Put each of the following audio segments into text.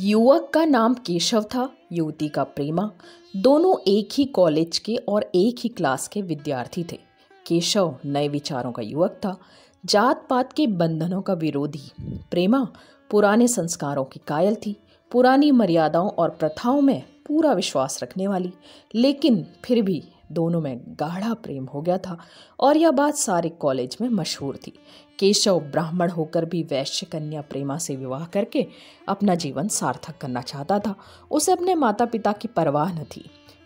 युवक का नाम केशव था, युवती का प्रेमा। दोनों एक ही कॉलेज के और एक ही क्लास के विद्यार्थी थे। केशव नए विचारों का युवक था, जात पात के बंधनों का विरोधी। प्रेमा पुराने संस्कारों की कायल थी, पुरानी मर्यादाओं और प्रथाओं में पूरा विश्वास रखने वाली। लेकिन फिर भी दोनों में गाढ़ा प्रेम हो गया था और यह बात सारे कॉलेज में मशहूर थी। केशव ब्राह्मण होकर भी वैश्य कन्या प्रेमा से विवाह करके अपना जीवन सार्थक करना चाहता था। उसे अपने माता पिता की परवाह न थी,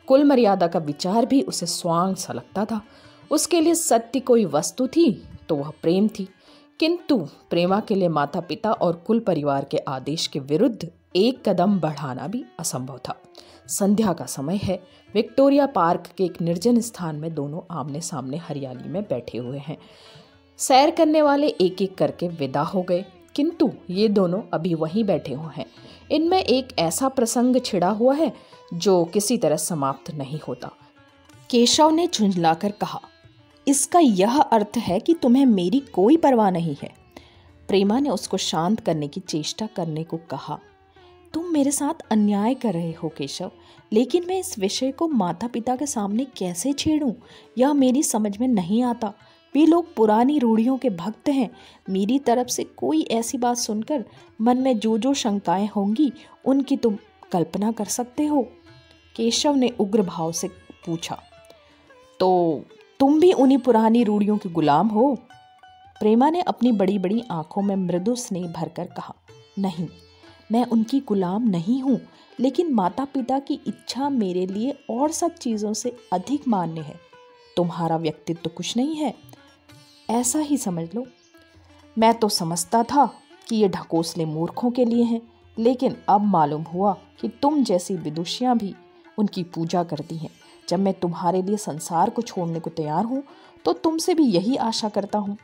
कुल मर्यादा का विचार भी उसे स्वांग सा लगता था। उसके लिए सत्य कोई वस्तु थी तो वह प्रेम थी, किंतु प्रेमा के लिए माता पिता और कुल परिवार के आदेश के विरुद्ध एक कदम बढ़ाना भी असंभव था। संध्या का समय है। विक्टोरिया पार्क के एक निर्जन स्थान में दोनों आमने सामने हरियाली में बैठे हुए हैं। सैर करने वाले एक एक करके विदा हो गए, किंतु ये दोनों अभी वहीं बैठे हुए हैं। इनमें एक ऐसा प्रसंग छिड़ा हुआ है जो किसी तरह समाप्त नहीं होता। केशव ने झुंझलाकर कहा, इसका यह अर्थ है कि तुम्हें मेरी कोई परवाह नहीं है। प्रेमा ने उसको शांत करने की चेष्टा करने को कहा, तुम मेरे साथ अन्याय कर रहे हो केशव, लेकिन मैं इस विषय को माता पिता के सामने कैसे छेड़ूं, यह मेरी समझ में नहीं आता। वे लोग पुरानी रूढ़ियों के भक्त हैं। मेरी तरफ से कोई ऐसी बात सुनकर मन में जो जो शंकाएं होंगी उनकी तुम कल्पना कर सकते हो। केशव ने उग्र भाव से पूछा, तो तुम भी उन्हीं पुरानी रूढ़ियों के गुलाम हो? प्रेमा ने अपनी बड़ी बड़ी आंखों में मृदु स्नेह भरकर कहा, नहीं, मैं उनकी गुलाम नहीं हूँ, लेकिन माता पिता की इच्छा मेरे लिए और सब चीज़ों से अधिक मान्य है। तुम्हारा व्यक्तित्व तो कुछ नहीं है, ऐसा ही समझ लो। मैं तो समझता था कि ये ढकोसले मूर्खों के लिए हैं, लेकिन अब मालूम हुआ कि तुम जैसी विदुषियाँ भी उनकी पूजा करती हैं। जब मैं तुम्हारे लिए संसार को छोड़ने को तैयार हूँ तो तुमसे भी यही आशा करता हूँ।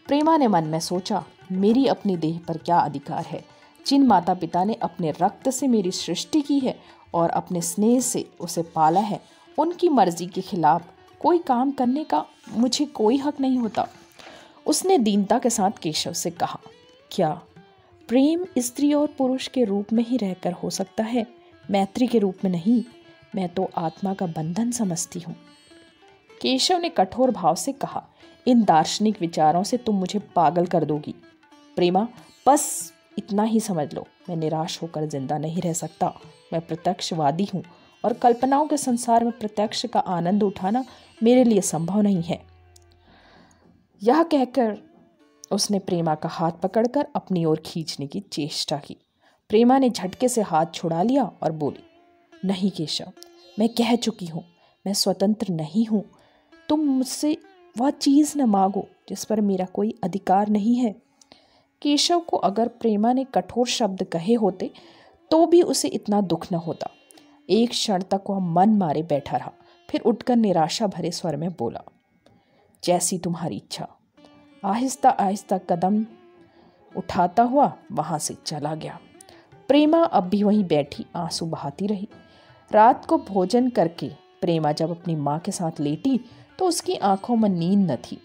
प्रेमा ने मन में सोचा, मेरी अपनी देह पर क्या अधिकार है? जिन माता पिता ने अपने रक्त से मेरी सृष्टि की है और अपने स्नेह से उसे पाला है, उनकी मर्जी के खिलाफ कोई काम करने का मुझे कोई हक नहीं होता। उसने दीनता के साथ केशव से कहा, क्या प्रेम स्त्री और पुरुष के रूप में ही रहकर हो सकता है, मैत्री के रूप में नहीं? मैं तो आत्मा का बंधन समझती हूँ। केशव ने कठोर भाव से कहा, इन दार्शनिक विचारों से तुम मुझे पागल कर दोगी। प्रेमा, बस इतना ही समझ लो, मैं निराश होकर जिंदा नहीं रह सकता। मैं प्रत्यक्षवादी हूँ और कल्पनाओं के संसार में प्रत्यक्ष का आनंद उठाना मेरे लिए संभव नहीं है। यह कहकर उसने प्रेमा का हाथ पकड़कर अपनी ओर खींचने की चेष्टा की। प्रेमा ने झटके से हाथ छुड़ा लिया और बोली, नहीं केशव, मैं कह चुकी हूँ, मैं स्वतंत्र नहीं हूँ। तुम मुझसे वह चीज़ न मांगो जिस पर मेरा कोई अधिकार नहीं है। केशव को अगर प्रेमा ने कठोर शब्द कहे होते तो भी उसे इतना दुख न होता। एक क्षण तक वह मन मारे बैठा रहा, फिर उठकर निराशा भरे स्वर में बोला, जैसी तुम्हारी इच्छा। आहिस्ता आहिस्ता कदम उठाता हुआ वहां से चला गया। प्रेमा अब भी वहीं बैठी आंसू बहाती रही। रात को भोजन करके प्रेमा जब अपनी माँ के साथ लेटी तो उसकी आंखों में नींद न थी।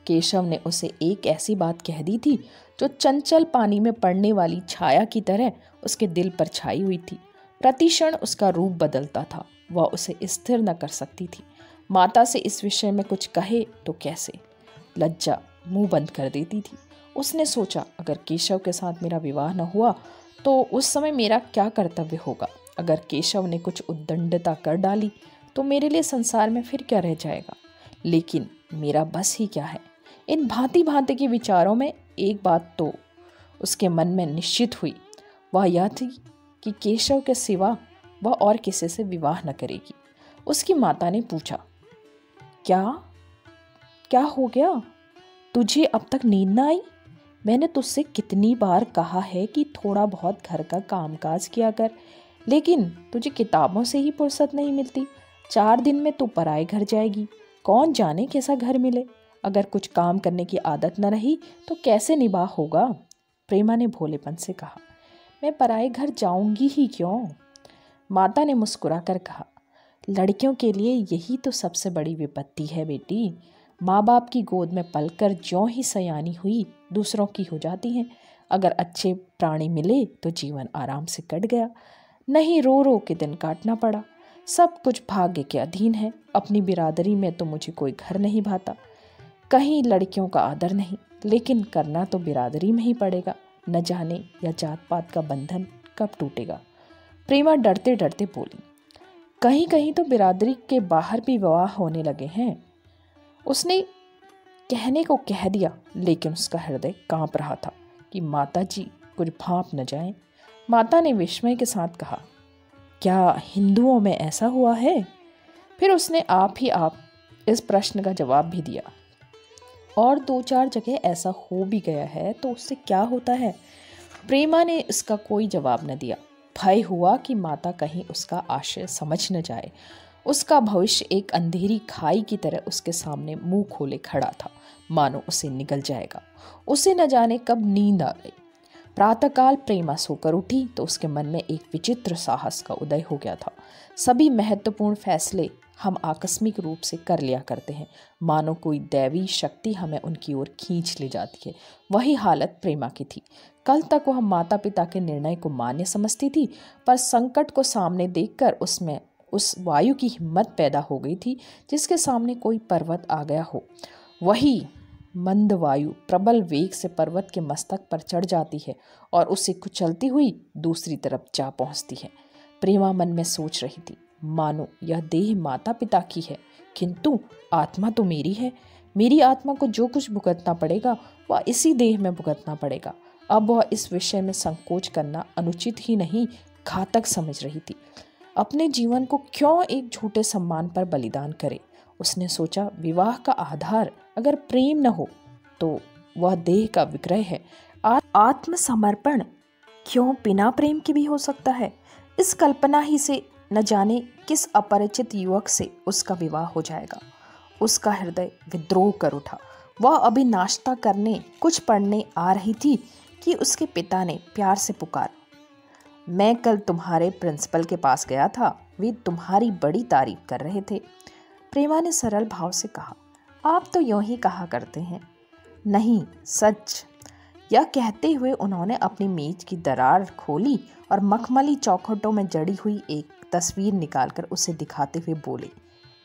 केशव ने उसे एक ऐसी बात कह दी थी जो चंचल पानी में पड़ने वाली छाया की तरह उसके दिल पर छाई हुई थी। प्रतिक्षण उसका रूप बदलता था, वह उसे स्थिर न कर सकती थी। माता से इस विषय में कुछ कहे तो कैसे? लज्जा मुंह बंद कर देती थी। उसने सोचा, अगर केशव के साथ मेरा विवाह न हुआ तो उस समय मेरा क्या कर्तव्य होगा? अगर केशव ने कुछ उद्दंडता कर डाली तो मेरे लिए संसार में फिर क्या रह जाएगा? लेकिन मेरा बस ही क्या है? इन भांति भांति के विचारों में एक बात तो उसके मन में निश्चित हुई, वह यह थी कि केशव के सिवा वह और किसी से विवाह न करेगी। उसकी माता ने पूछा, क्या क्या हो गया? तुझे अब तक नींद न आई? मैंने तुझसे कितनी बार कहा है कि थोड़ा बहुत घर का कामकाज किया कर, लेकिन तुझे किताबों से ही फुर्सत नहीं मिलती। 4 दिन में तू पराए घर जाएगी, कौन जाने कैसा घर मिले। अगर कुछ काम करने की आदत न रही तो कैसे निभाह होगा? प्रेमा ने भोलेपन से कहा, मैं पराए घर जाऊंगी ही क्यों? माता ने मुस्कुराकर कहा, लड़कियों के लिए यही तो सबसे बड़ी विपत्ति है बेटी। माँ बाप की गोद में पलकर ज्यों ही सयानी हुई दूसरों की हो जाती हैं। अगर अच्छे प्राणी मिले तो जीवन आराम से कट गया, नहीं रो रो के दिन काटना पड़ा। सब कुछ भाग्य के अधीन है। अपनी बिरादरी में तो मुझे कोई घर नहीं भाता, कहीं लड़कियों का आदर नहीं, लेकिन करना तो बिरादरी में ही पड़ेगा। न जाने यह जात पात का बंधन कब टूटेगा। प्रेमा डरते डरते बोली, कहीं कहीं तो बिरादरी के बाहर भी विवाह होने लगे हैं। उसने कहने को कह दिया, लेकिन उसका हृदय कांप रहा था कि माता जी कुछ भाप न जाए। माता ने विस्मय के साथ कहा, क्या हिंदुओं में ऐसा हुआ है? फिर उसने आप इस प्रश्न का जवाब भी दिया, और 2-4 जगह ऐसा हो भी गया है तो उससे क्या होता है? प्रेमा ने इसका कोई जवाब न दिया। भय हुआ कि माता कहीं उसका आशय समझ न जाए। उसका भविष्य एक अंधेरी खाई की तरह उसके सामने मुंह खोले खड़ा था, मानो उसे निगल जाएगा। उसे न जाने कब नींद आ गई। प्रातःकाल प्रेमा सोकर उठी तो उसके मन में एक विचित्र साहस का उदय हो गया था। सभी महत्वपूर्ण फैसले हम आकस्मिक रूप से कर लिया करते हैं, मानो कोई दैवी शक्ति हमें उनकी ओर खींच ले जाती है। वही हालत प्रेमा की थी। कल तक वह माता पिता के निर्णय को मान्य समझती थी, पर संकट को सामने देखकर उसमें उस वायु की हिम्मत पैदा हो गई थी जिसके सामने कोई पर्वत आ गया हो। वही मंद वायु प्रबल वेग से पर्वत के मस्तक पर चढ़ जाती है और उसे कुचलती हुई दूसरी तरफ जा पहुंचती है। प्रेमा मन में सोच रही थी, मानो यह देह माता पिता की है, किंतु आत्मा तो मेरी है। मेरी आत्मा को जो कुछ भुगतना पड़ेगा वह इसी देह में भुगतना पड़ेगा। अब वह इस विषय में संकोच करना अनुचित ही नहीं, घातक समझ रही थी। अपने जीवन को क्यों एक झूठे सम्मान पर बलिदान करे? उसने सोचा, विवाह का आधार अगर प्रेम न हो तो वह देह का विक्रय है। आत्मसमर्पण क्यों बिना प्रेम के भी हो सकता है? इस कल्पना ही से न जाने किस अपरिचित युवक से उसका विवाह हो जाएगा। उसका हृदय विद्रोह कर उठा। वह अभी नाश्ता करने कुछ पढ़ने आ रही थी कि उसके पिता ने प्यार से पुकारा, मैं कल तुम्हारे प्रिंसिपल के पास गया था, वे तुम्हारी बड़ी तारीफ कर रहे थे। प्रेमा ने सरल भाव से कहा, आप तो यूं ही कहा करते हैं। नहीं, सच। यह कहते हुए उन्होंने अपनी मेज की दरार खोली और मखमली चौखटों में जड़ी हुई एक तस्वीर निकालकर उसे दिखाते हुए बोले,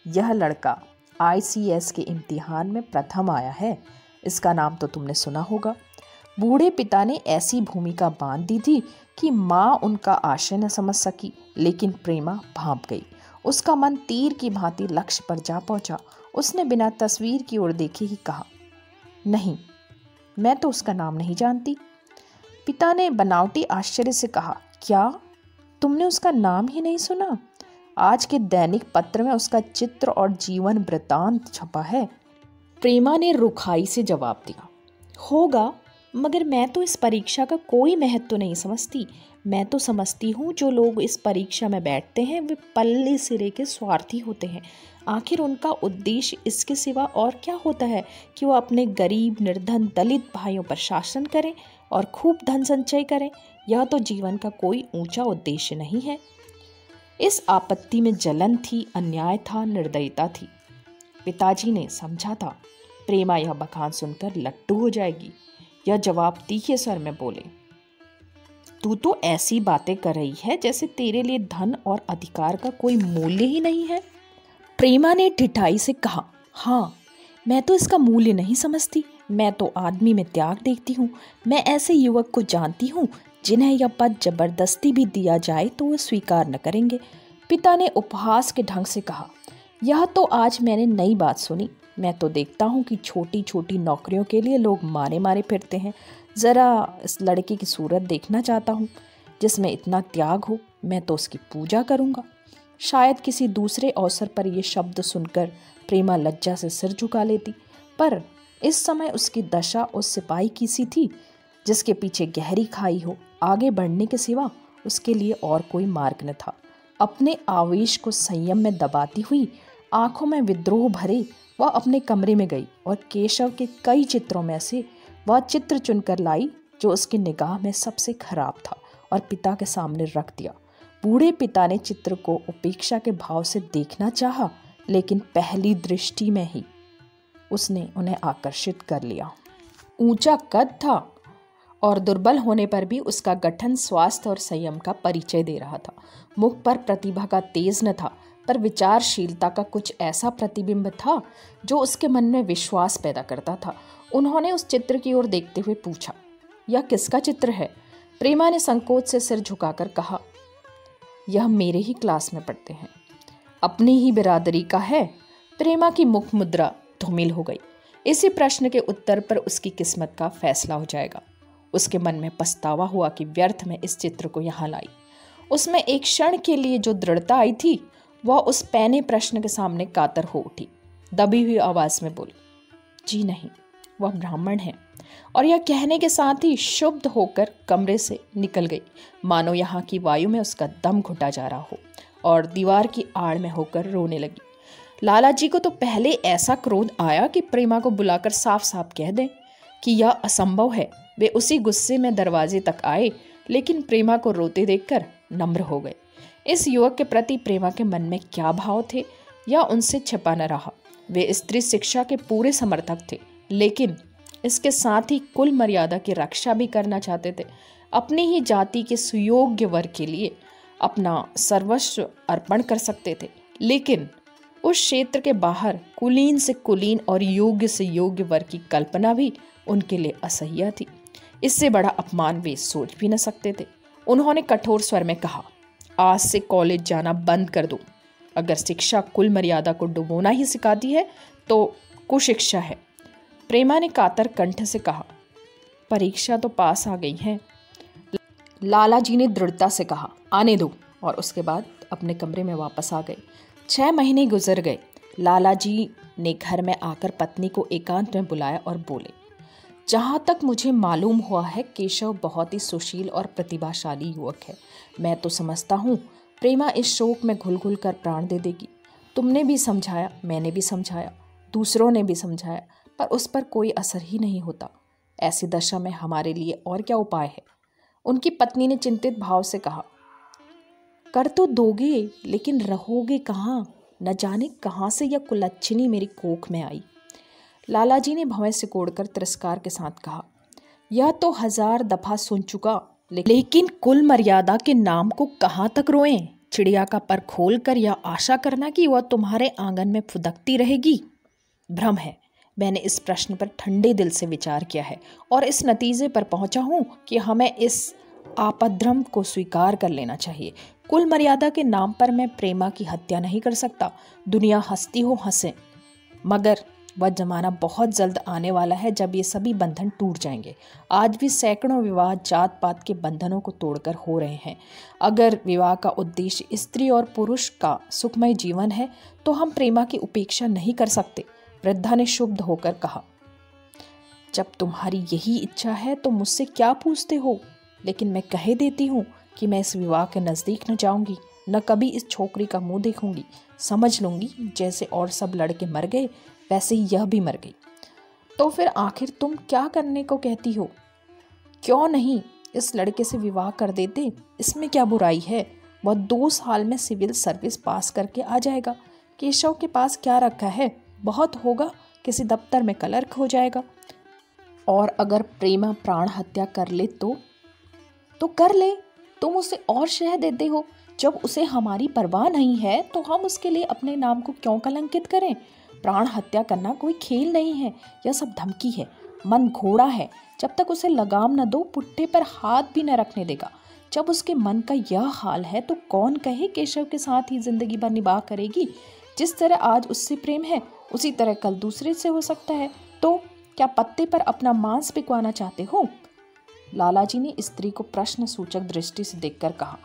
यह लड़का ICS के इम्तिहान में प्रथम आया है। इसका नाम तो तुमने सुना होगा। बूढ़े पिता ने ऐसी भूमिका बांध दी थी कि माँ उनका आशय न समझ सकी, लेकिन प्रेमा भांप गई। उसका मन तीर की भांति लक्ष्य पर जा पहुंचा। उसने बिना तस्वीर की ओर देखे ही कहा, नहीं, मैं तो उसका नाम नहीं जानती। पिता ने बनावटी आश्चर्य से कहा, क्या तुमने उसका नाम ही नहीं सुना? आज के दैनिक पत्र में उसका चित्र और जीवन वृत्तांत छपा है। प्रेमा ने रुखाई से जवाब दिया, होगा, मगर मैं तो इस परीक्षा का कोई महत्व नहीं समझती। मैं तो समझती हूँ जो लोग इस परीक्षा में बैठते हैं वे पल्ले सिरे के स्वार्थी होते हैं। आखिर उनका उद्देश्य इसके सिवा और क्या होता है कि वो अपने गरीब निर्धन दलित भाइयों पर शासन करें और खूब धन संचय करें। यह तो जीवन का कोई ऊंचा उद्देश्य नहीं है। इस आपत्ति में जलन थी, अन्याय था, निर्दयता थी। पिताजी ने समझा था प्रेमा यह बखान सुनकर लट्टू हो जाएगी। यह जवाब तीखे स्वर में बोले, तू तो ऐसी बातें कर रही है जैसे तेरे लिए धन और अधिकार का कोई मूल्य ही नहीं है। प्रेमा ने ठिठाई से कहा, हाँ, मैं तो इसका मूल्य नहीं समझती। मैं तो आदमी में त्याग देखती हूँ। मैं ऐसे युवक को जानती हूँ जिन्हें यह पद जबरदस्ती भी दिया जाए तो वे स्वीकार न करेंगे। पिता ने उपहास के ढंग से कहा, यह तो आज मैंने नई बात सुनी। मैं तो देखता हूँ कि छोटी छोटी नौकरियों के लिए लोग मारे मारे फिरते हैं। ज़रा इस लड़के की सूरत देखना चाहता हूँ जिसमें इतना त्याग हो। मैं तो उसकी पूजा करूँगा। शायद किसी दूसरे अवसर पर ये शब्द सुनकर प्रेमा लज्जा से सिर झुका लेती, पर इस समय उसकी दशा उस सिपाही की सी थी जिसके पीछे गहरी खाई हो। आगे बढ़ने के सिवा उसके लिए और कोई मार्ग न था। अपने आवेश को संयम में दबाती हुई, आंखों में विद्रोह भरे, वह अपने कमरे में गई और केशव के कई चित्रों में से वह चित्र चुनकर लाई जो उसकी निगाह में सबसे खराब था और पिता के सामने रख दिया। बूढ़े पिता ने चित्र को उपेक्षा के भाव से देखना चाहा, लेकिन पहली दृष्टि में ही उसने उन्हें आकर्षित कर लिया। ऊंचा कद था और दुर्बल होने पर भी उसका गठन स्वास्थ्य और संयम का परिचय दे रहा था। मुख पर प्रतिभा का तेज न था, पर विचारशीलता का कुछ ऐसा प्रतिबिंब था जो उसके मन में विश्वास पैदा करता था। उन्होंने उस चित्र की ओर देखते हुए पूछा, यह किसका चित्र है? प्रेमा ने संकोच से सिर झुकाकर कहा, यह मेरे ही क्लास में पढ़ते हैं। अपनी ही बिरादरी का है? प्रेमा की मुख मुद्रा धूमिल हो गई। इसी प्रश्न के उत्तर पर उसकी किस्मत का फैसला हो जाएगा। उसके मन में पछतावा हुआ कि व्यर्थ में इस चित्र को यहाँ लाई। उसमें एक क्षण के लिए जो दृढ़ता आई थी वह उस पैने प्रश्न के सामने कातर हो उठी। दबी हुई आवाज में बोली, जी नहीं, वह ब्राह्मण है। और यह कहने के साथ ही शुद्ध होकर कमरे से निकल गई, मानो यहाँ की वायु में उसका दम घुटा जा रहा हो, और दीवार की आड़ में होकर रोने लगी। लाला जी को तो पहले ऐसा क्रोध आया कि प्रेमा को बुलाकर साफ साफ कह दें कि यह असंभव है। वे उसी गुस्से में दरवाजे तक आए, लेकिन प्रेमा को रोते देखकर नम्र हो गए। इस युवक के प्रति प्रेमा के मन में क्या भाव थे यह उनसे छिपा न रहा। वे स्त्री शिक्षा के पूरे समर्थक थे, लेकिन इसके साथ ही कुल मर्यादा की रक्षा भी करना चाहते थे। अपनी ही जाति के सुयोग्य वर्ग के लिए अपना सर्वस्व अर्पण कर सकते थे, लेकिन उस क्षेत्र के बाहर कुलीन से कुलीन और योग्य से योग्य वर्ग की कल्पना भी उनके लिए असह्य थी। इससे बड़ा अपमान वे सोच भी न सकते थे। उन्होंने कठोर स्वर में कहा, आज से कॉलेज जाना बंद कर दो। अगर शिक्षा कुल मर्यादा को डुबोना ही सिखाती है तो कुशिक्षा है। प्रेमा ने कातर कंठ से कहा, परीक्षा तो पास आ गई है। लाला जी ने दृढ़ता से कहा, आने दो, और उसके बाद अपने कमरे में वापस आ गए। 6 महीने गुजर गए। लाला जी ने घर में आकर पत्नी को एकांत में बुलाया और बोले, जहाँ तक मुझे मालूम हुआ है केशव बहुत ही सुशील और प्रतिभाशाली युवक है। मैं तो समझता हूँ प्रेमा इस शोक में घुल घुल कर प्राण दे देगी। तुमने भी समझाया, मैंने भी समझाया, दूसरों ने भी समझाया, पर उस पर कोई असर ही नहीं होता। ऐसी दशा में हमारे लिए और क्या उपाय है? उनकी पत्नी ने चिंतित भाव से कहा, कर तो दोगे, लेकिन रहोगे कहाँ? न जाने कहाँ से यह कुलच्छनी मेरी कोख में आई। लाला जी ने भवें सिकोड़कर तिरस्कार के साथ कहा, यह तो 1000 दफा सुन चुका, लेकिन कुल मर्यादा के नाम को कहाँ तक रोएं? चिड़िया का पर खोल कर यह आशा करना कि वह तुम्हारे आंगन में फुदकती रहेगी भ्रम है। मैंने इस प्रश्न पर ठंडे दिल से विचार किया है और इस नतीजे पर पहुंचा हूं कि हमें इस आपद्रम को स्वीकार कर लेना चाहिए। कुल मर्यादा के नाम पर मैं प्रेमा की हत्या नहीं कर सकता। दुनिया हंसती हो हंसे, मगर वह जमाना बहुत जल्द आने वाला है जब ये सभी बंधन टूट जाएंगे। आज भी सैकड़ों विवाह जात पात के बंधनों को तोड़कर हो रहे हैं। अगर विवाह का उद्देश्य स्त्री और पुरुष का सुखमय जीवन है तो हम प्रेमा की उपेक्षा नहीं कर सकते। वृद्धा ने शुद्ध होकर कहा, जब तुम्हारी यही इच्छा है तो मुझसे क्या पूछते हो? लेकिन मैं कह देती हूँ कि मैं इस विवाह के नज़दीक न जाऊंगी, न कभी इस छोकरी का मुंह देखूंगी। समझ लूंगी जैसे और सब लड़के मर गए वैसे ही यह भी मर गई। तो फिर आखिर तुम क्या करने को कहती हो? क्यों नहीं इस लड़के से विवाह कर देते? इसमें क्या बुराई है? वह 2 साल में सिविल सर्विस पास करके आ जाएगा। केशव के पास क्या रखा है? बहुत होगा, किसी दफ्तर में क्लर्क हो जाएगा। और अगर प्रेमा प्राण हत्या कर ले तो कर ले। तुम उसे और शह देते हो। जब उसे हमारी परवाह नहीं है तो हम उसके लिए अपने नाम को क्यों कलंकित करें? प्राण हत्या करना कोई खेल नहीं है, यह सब धमकी है। मन घोड़ा है, जब तक उसे लगाम न दो पुट्ठे पर हाथ भी न रखने देगा। जब उसके मन का यह हाल है तो कौन कहे केशव के साथ ही जिंदगी भर निभाह करेगी। जिस तरह आज उससे प्रेम है उसी तरह कल दूसरे से हो सकता है। तो क्या पत्ते पर अपना मांस बिकवाना चाहते हो? लाला जी ने स्त्री को प्रश्न सूचक दृष्टि से देखकर कहा,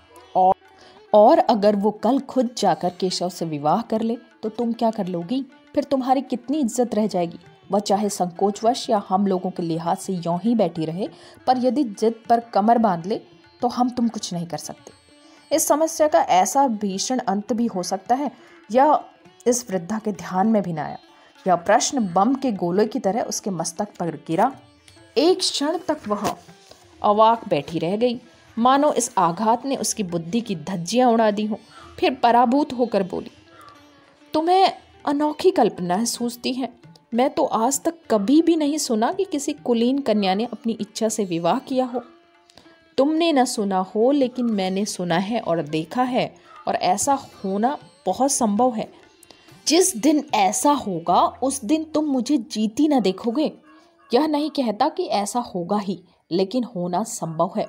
और अगर वो कल खुद जाकर केशव से विवाह कर ले तो तुम क्या कर लोगी? फिर तुम्हारी कितनी इज्जत रह जाएगी? वह चाहे संकोचवश या हम लोगों के लिहाज से यों ही बैठी रहे, पर यदि जिद पर कमर बांध ले तो हम तुम कुछ नहीं कर सकते। इस समस्या का ऐसा भीषण अंत भी हो सकता है, यह इस वृद्धा के ध्यान में भी न आया। यह प्रश्न बम के गोले की तरह उसके मस्तक पर गिरा। एक क्षण तक वह अवाक बैठी रह गई, मानो इस आघात ने उसकी बुद्धि की धज्जियां उड़ा दी हों। फिर पराभूत होकर बोली, तुम्हें अनोखी कल्पनाएं सूझती हैं। मैं तो आज तक कभी भी नहीं सुना कि किसी कुलीन कन्या ने अपनी इच्छा से विवाह किया हो। तुमने न सुना हो, लेकिन मैंने सुना है और देखा है, और ऐसा होना बहुत संभव है। जिस दिन ऐसा होगा उस दिन तुम मुझे जीती न देखोगे। यह नहीं कहता कि ऐसा होगा ही, लेकिन होना संभव है।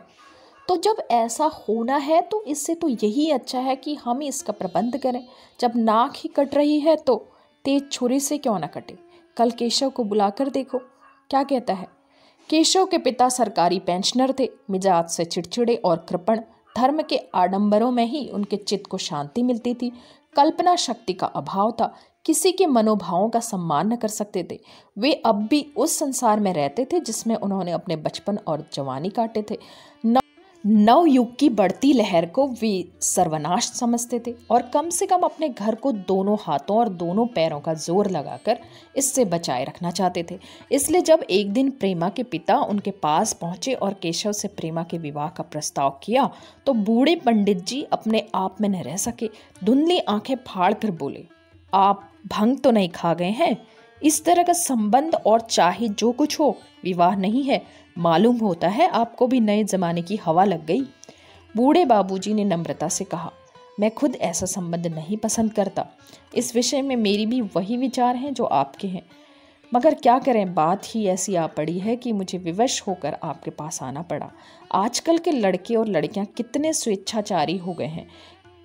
तो जब ऐसा होना है तो इससे तो यही अच्छा है कि हम ही इसका प्रबंध करें। जब नाक ही कट रही है तो तेज छुरी से क्यों न कटे। कल केशव को बुलाकर देखो क्या कहता है। केशव के पिता सरकारी पेंशनर थे, मिजाज से चिड़चिड़े और कृपण। धर्म के आडंबरों में ही उनके चित्त को शांति मिलती थी। कल्पना शक्ति का अभाव था, किसी के मनोभावों का सम्मान न कर सकते थे। वे अब भी उस संसार में रहते थे जिसमें उन्होंने अपने बचपन और जवानी काटे थे। नवयुग की बढ़ती लहर को वे सर्वनाश समझते थे और कम से कम अपने घर को दोनों हाथों और दोनों पैरों का जोर लगाकर इससे बचाए रखना चाहते थे। इसलिए जब एक दिन प्रेमा के पिता उनके पास पहुंचे और केशव से प्रेमा के विवाह का प्रस्ताव किया तो बूढ़े पंडित जी अपने आप में न रह सके। धुंधली आंखें फाड़ कर बोले, आप भंग तो नहीं खा गए हैं? इस तरह का संबंध और चाहे जो कुछ हो, विवाह नहीं है। मालूम होता है आपको भी नए जमाने की हवा लग गई। बूढ़े बाबूजी ने नम्रता से कहा, मैं खुद ऐसा संबंध नहीं पसंद करता। इस विषय में मेरी भी वही विचार हैं जो आपके हैं, मगर क्या करें, बात ही ऐसी आ पड़ी है कि मुझे विवश होकर आपके पास आना पड़ा। आजकल के लड़के और लड़कियां कितने स्वेच्छाचारी हो गए हैं,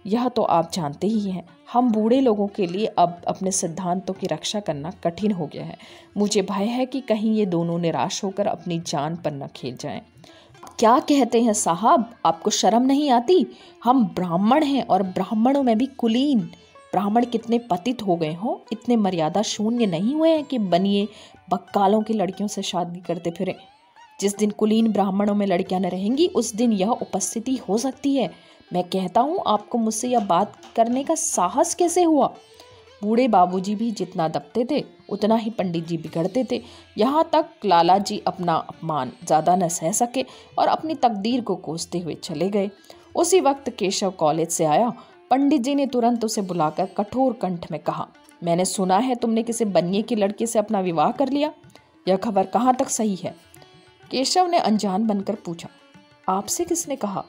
यह तो आप जानते ही हैं। हम बूढ़े लोगों के लिए अब अपने सिद्धांतों की रक्षा करना कठिन हो गया है। मुझे भय है कि कहीं ये दोनों निराश होकर अपनी जान पर न खेल जाएं। क्या कहते हैं साहब, आपको शर्म नहीं आती? हम ब्राह्मण हैं और ब्राह्मणों में भी कुलीन। ब्राह्मण कितने पतित हो गए हों, इतने मर्यादा शून्य नहीं हुए हैं कि बनिए बक्कालों की लड़कियों से शादी करते फिरें। जिस दिन कुलीन ब्राह्मणों में लड़कियां न रहेंगी उस दिन यह उपस्थिति हो सकती है। मैं कहता हूँ, आपको मुझसे यह बात करने का साहस कैसे हुआ? बूढ़े बाबूजी भी जितना दबते थे उतना ही पंडित जी बिगड़ते थे। यहाँ तक लाला जी अपना अपमान ज़्यादा न सह सके और अपनी तकदीर को कोसते हुए चले गए। उसी वक्त केशव कॉलेज से आया। पंडित जी ने तुरंत उसे बुलाकर कठोर कंठ में कहा, मैंने सुना है तुमने किसी बनिए की लड़की से अपना विवाह कर लिया। यह खबर कहाँ तक सही है? केशव ने अनजान बनकर पूछा, आपसे किसने कहा?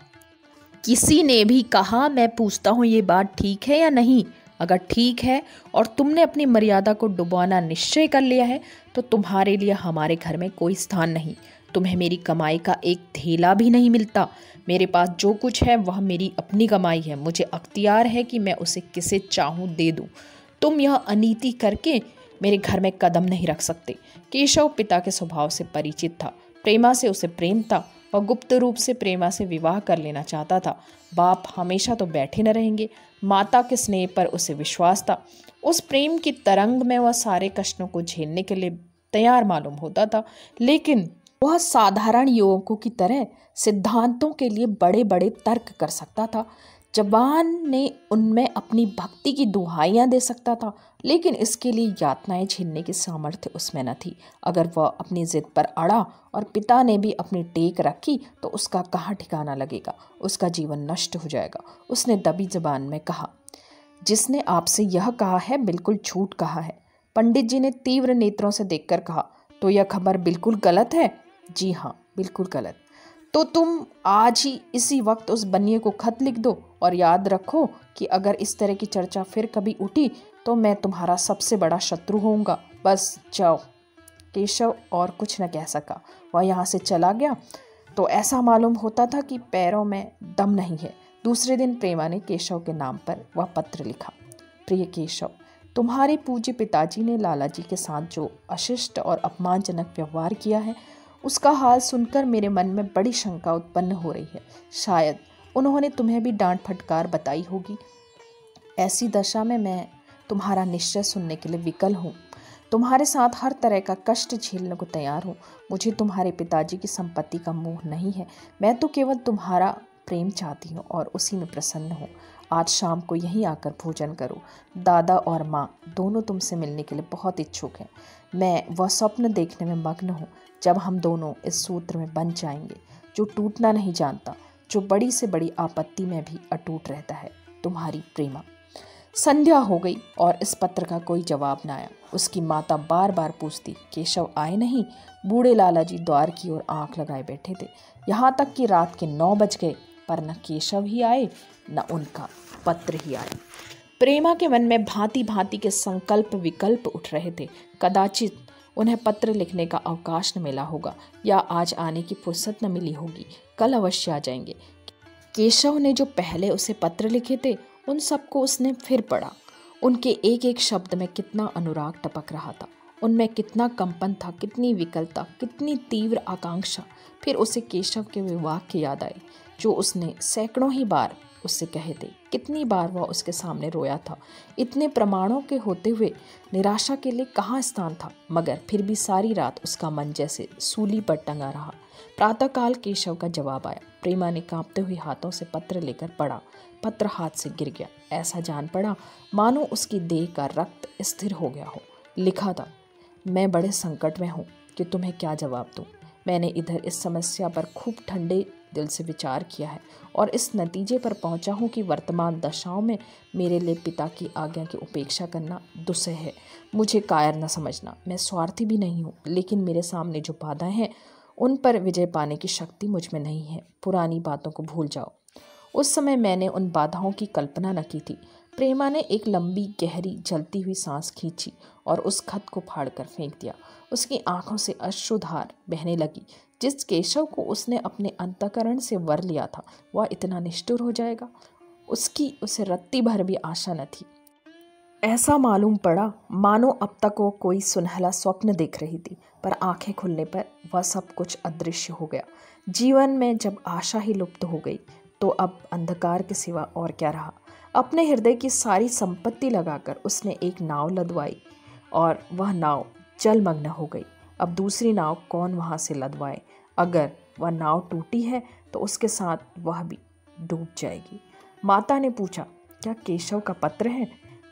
किसी ने भी कहा। मैं पूछता हूँ, ये बात ठीक है या नहीं? अगर ठीक है और तुमने अपनी मर्यादा को डुबाना निश्चय कर लिया है तो तुम्हारे लिए हमारे घर में कोई स्थान नहीं। तुम्हें मेरी कमाई का एक धेला भी नहीं मिलता। मेरे पास जो कुछ है वह मेरी अपनी कमाई है। मुझे अख्तियार है कि मैं उसे किसे चाहूँ दे दूँ। तुम यह अनीति करके मेरे घर में कदम नहीं रख सकते। केशव पिता के स्वभाव से परिचित था। प्रेमा से उसे प्रेम था। वह गुप्त रूप से प्रेमा से विवाह कर लेना चाहता था। बाप हमेशा तो बैठे न रहेंगे। माता के स्नेह पर उसे विश्वास था। उस प्रेम की तरंग में वह सारे कष्टों को झेलने के लिए तैयार मालूम होता था, लेकिन वह साधारण युवकों की तरह सिद्धांतों के लिए बड़े बड़े तर्क कर सकता था। जबान ने उनमें अपनी भक्ति की दुहाइयाँ दे सकता था, लेकिन इसके लिए यातनाएं झेलने की सामर्थ्य उसमें न थी। अगर वह अपनी जिद पर अड़ा और पिता ने भी अपनी टेक रखी तो उसका कहाँ ठिकाना लगेगा, उसका जीवन नष्ट हो जाएगा। उसने दबी जबान में कहा, जिसने आपसे यह कहा है बिल्कुल झूठ कहा है। पंडित जी ने तीव्र नेत्रों से देखकर कहा, तो यह खबर बिल्कुल गलत है? जी हाँ, बिल्कुल गलत। तो तुम आज ही इसी वक्त उस बनिए को खत लिख दो और याद रखो कि अगर इस तरह की चर्चा फिर कभी उठी तो मैं तुम्हारा सबसे बड़ा शत्रु होऊंगा। बस जाओ। केशव और कुछ न कह सका। वह यहाँ से चला गया तो ऐसा मालूम होता था कि पैरों में दम नहीं है। दूसरे दिन प्रेमा ने केशव के नाम पर वह पत्र लिखा, प्रिय केशव, तुम्हारे पूज्य पिताजी ने लाला जी के साथ जो अशिष्ट और अपमानजनक व्यवहार किया है उसका हाल सुनकर मेरे मन में बड़ी शंका उत्पन्न हो रही है। शायद उन्होंने तुम्हें भी डांट फटकार बताई होगी। ऐसी दशा में मैं तुम्हारा निश्चय सुनने के लिए विकल हूँ। तुम्हारे साथ हर तरह का कष्ट झेलने को तैयार हूँ। मुझे तुम्हारे पिताजी की संपत्ति का मोह नहीं है। मैं तो केवल तुम्हारा प्रेम चाहती हूँ और उसी में प्रसन्न हूँ। आज शाम को यहीं आकर भोजन करो। दादा और माँ दोनों तुमसे मिलने के लिए बहुत इच्छुक हैं। मैं वह स्वप्न देखने में मग्न हूँ जब हम दोनों इस सूत्र में बंध जाएंगे जो टूटना नहीं जानता, जो बड़ी से बड़ी आपत्ति में भी अटूट रहता है। तुम्हारी प्रेमा। संध्या हो गई और इस पत्र का कोई जवाब न आया। उसकी माता बार बार पूछती, केशव आए नहीं? बूढ़े लाला जी द्वार की ओर आंख लगाए बैठे थे। यहाँ तक कि रात के 9 बज गए, पर न केशव ही आए न उनका पत्र ही आया। प्रेमा के मन में भांति भांति के संकल्प विकल्प उठ रहे थे। कदाचित उन्हें पत्र लिखने का अवकाश न मिला होगा, या आज आने की फुर्सत न मिली होगी। कल अवश्य आ जाएंगे। केशव ने जो पहले उसे पत्र लिखे थे, उन सबको उसने फिर पढ़ा। उनके एक एक शब्द में कितना अनुराग टपक रहा था, उनमें कितना कंपन था, कितनी विकलता, कितनी तीव्र आकांक्षा। फिर उसे केशव के वे वाक्य याद आए जो उसने सैकड़ों ही बार उससे कहे थे। कितनी बार वह उसके सामने रोया था। इतने प्रमाणों के होते हुए निराशा के लिए कहाँ स्थान था, मगर फिर भी सारी रात उसका मन जैसे सूली पर टंगा रहा। प्रातःकाल केशव का जवाब आया। प्रेमा ने कांपते हुए हाथों से पत्र लेकर पढ़ा। पत्र हाथ से गिर गया। ऐसा जान पड़ा मानो उसकी देह का रक्त स्थिर हो गया हो। लिखा था, मैं बड़े संकट में हूँ कि तुम्हें क्या जवाब दूँ। मैंने इधर इस समस्या पर खूब ठंडे दिल से विचार किया है और इस नतीजे पर पहुंचा हूँ कि वर्तमान दशाओं में मेरे लिए पिता की आज्ञा की उपेक्षा करना दुस्सह है। मुझे कायर न समझना। मैं स्वार्थी भी नहीं हूँ, लेकिन मेरे सामने जो बाधाएं हैं उन पर विजय पाने की शक्ति मुझ में नहीं है। पुरानी बातों को भूल जाओ। उस समय मैंने उन बाधाओं की कल्पना न की थी। प्रेमा ने एक लंबी गहरी जलती हुई सांस खींची और उस खत को फाड़कर फेंक दिया। उसकी आंखों से अश्रुधार बहने लगी। जिस केशव को उसने अपने अंतःकरण से वर लिया था, वह इतना निष्ठुर हो जाएगा, उसकी उसे रत्ती भर भी आशा न थी। ऐसा मालूम पड़ा मानो अब तक वो कोई सुनहला स्वप्न देख रही थी, पर आंखें खुलने पर वह सब कुछ अदृश्य हो गया। जीवन में जब आशा ही लुप्त हो गई, तो अब अंधकार के सिवा और क्या रहा। अपने हृदय की सारी संपत्ति लगाकर उसने एक नाव लदवाई और वह नाव जलमग्न हो गई। अब दूसरी नाव कौन वहाँ से लदवाए? अगर वह नाव टूटी है तो उसके साथ वह भी डूब जाएगी। माता ने पूछा, क्या केशव का पत्र है?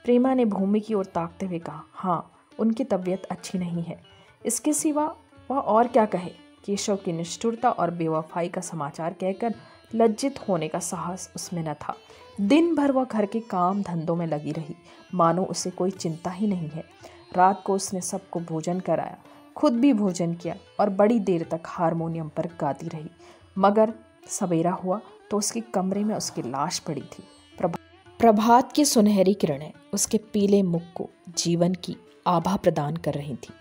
प्रेमा ने भूमि की ओर ताकते हुए कहा, हाँ, उनकी तबीयत अच्छी नहीं है। इसके सिवा वह और क्या कहे? केशव की निष्ठुरता और बेवफाई का समाचार कहकर लज्जित होने का साहस उसमें न था। दिन भर वह घर के काम धंधों में लगी रही, मानो उसे कोई चिंता ही नहीं है। रात को उसने सबको भोजन कराया, खुद भी भोजन किया और बड़ी देर तक हारमोनियम पर गाती रही। मगर सवेरा हुआ तो उसके कमरे में उसकी लाश पड़ी थी। प्रभात की सुनहरी किरणें उसके पीले मुख को जीवन की आभा प्रदान कर रही थी।